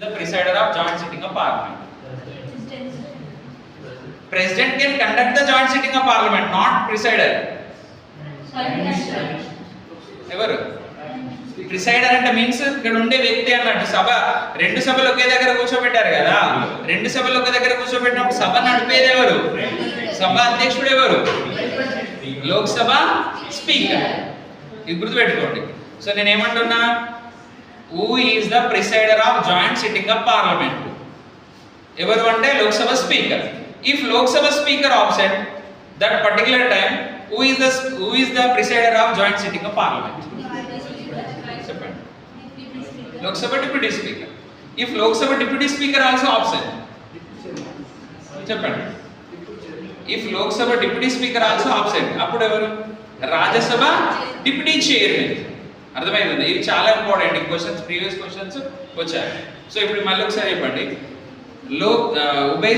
The presider of joint sitting of parliament. President can conduct the joint sitting of parliament, not presider. ఎవరు ప్రిసైడర్ అంటే means ఇక్కడ ఉండే వ్యక్తి అన్నట్టు. సభ రెండు సభలు ఒకే దగ్గర కూర్చోబెట్టారు కదా, రెండు సభలు ఒకే దగ్గర కూర్చోబెట్టినప్పుడు సభ నడిపేది ఎవరు? సభ అధ్యక్షుడు ఎవరు? లోక్సభ స్పీకర్. ఇది గుర్తుపెట్టుకోండి. సో నేను ఏమంటున్నా, who is the presider of joint sitting of parliament? ఎవరు అంటే Lok Sabha speaker. If Lok Sabha speaker absent that particular time, who is the presider of joint sitting of parliament? చెప్పండి. Lok Sabha deputy speaker. If Lok Sabha deputy speaker also absent, చెప్పండి. If Lok Sabha deputy speaker also absent, అప్పుడు ఎవరు? Rajya Sabha deputy chairman. అర్థమైంది? ఇది చాలా important. ఈ questions previous questions వచ్చాయి. So ఇప్పుడు మళ్ళీ ఒకసారి చెప్పండి. ఉభయ